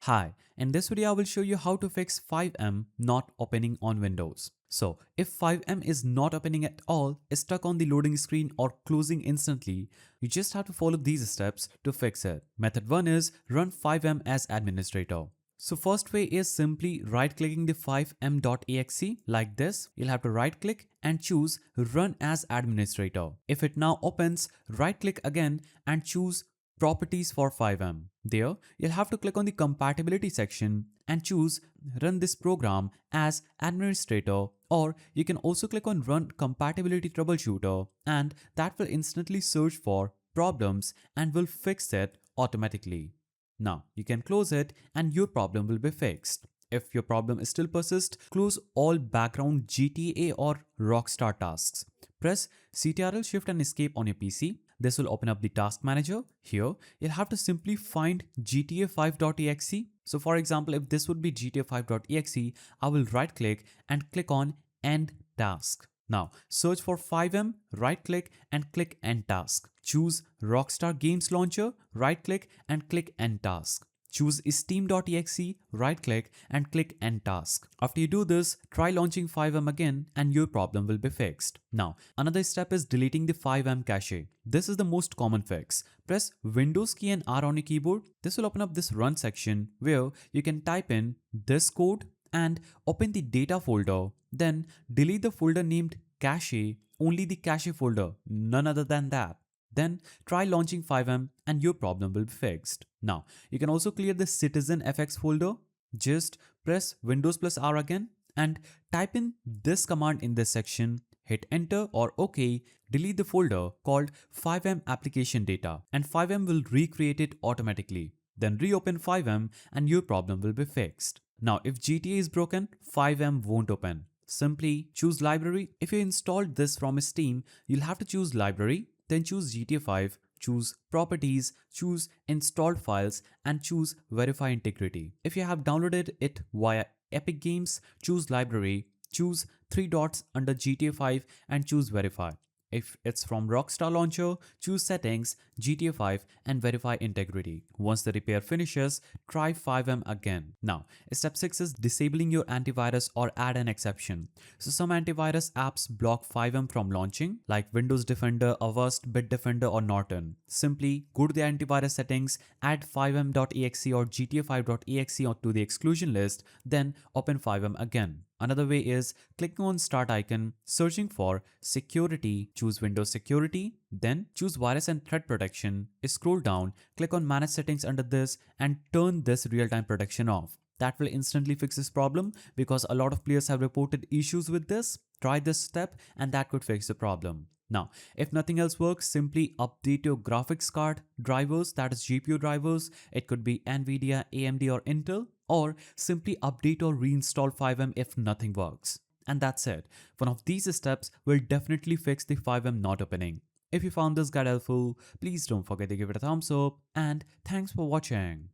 Hi, in this video I will show you how to fix FiveM not opening on Windows. So if FiveM is not opening at all, is stuck on the loading screen or closing instantly, you just have to follow these steps to fix it. Method 1 is run FiveM as administrator. So first way is simply right clicking the FiveM.exe like this. You'll have to right click and choose run as administrator. If it now opens, right click again and choose properties for FiveM. There, you'll have to click on the compatibility section and choose run this program as administrator, or you can also click on run compatibility troubleshooter and that will instantly search for problems and will fix it automatically. Now you can close it and your problem will be fixed. If your problem still persists, close all background GTA or Rockstar tasks. Press Ctrl Shift and Escape on your PC. This will open up the task manager. Here, you'll have to simply find GTA5.exe. So for example, if this would be GTA5.exe, I will right click and click on End Task. Now, search for FiveM, right click and click End Task. Choose Rockstar Games Launcher, right click and click End Task. Choose steam.exe, right click and click End Task. After you do this, try launching FiveM again and your problem will be fixed. Now, another step is deleting the FiveM cache. This is the most common fix. Press Windows key and R on your keyboard. This will open up this run section where you can type in this code and open the data folder. Then delete the folder named cache, only the cache folder, none other than that. Then try launching FiveM and your problem will be fixed. Now, you can also clear the Citizen FX folder. Just press Windows plus R again and type in this command in this section, hit enter or OK, delete the folder called FiveM application data and FiveM will recreate it automatically. Then reopen FiveM and your problem will be fixed. Now, if GTA is broken, FiveM won't open. Simply choose library. If you installed this from Steam, you'll have to choose library. Then choose GTA 5, choose Properties, choose Installed Files and choose Verify Integrity. If you have downloaded it via Epic Games, choose Library, choose 3 dots under GTA 5 and choose Verify. If it's from Rockstar Launcher, choose Settings, GTA 5 and Verify Integrity. Once the repair finishes, try FiveM again. Now, step 6 is disabling your antivirus or add an exception. So some antivirus apps block FiveM from launching like Windows Defender, Avast, Bitdefender or Norton. Simply go to the antivirus settings, add FiveM.exe or GTA5.exe to the exclusion list, then open FiveM again. Another way is clicking on start icon, searching for security, choose Windows Security, then choose virus and threat protection, scroll down, click on manage settings under this and turn this real-time protection off. That will instantly fix this problem because a lot of players have reported issues with this. Try this step and that could fix the problem. Now, if nothing else works, simply update your graphics card drivers, that is GPU drivers. It could be NVIDIA, AMD or Intel, or simply update or reinstall FiveM if nothing works. And that's it. One of these steps will definitely fix the FiveM not opening. If you found this guide helpful, please don't forget to give it a thumbs up and thanks for watching.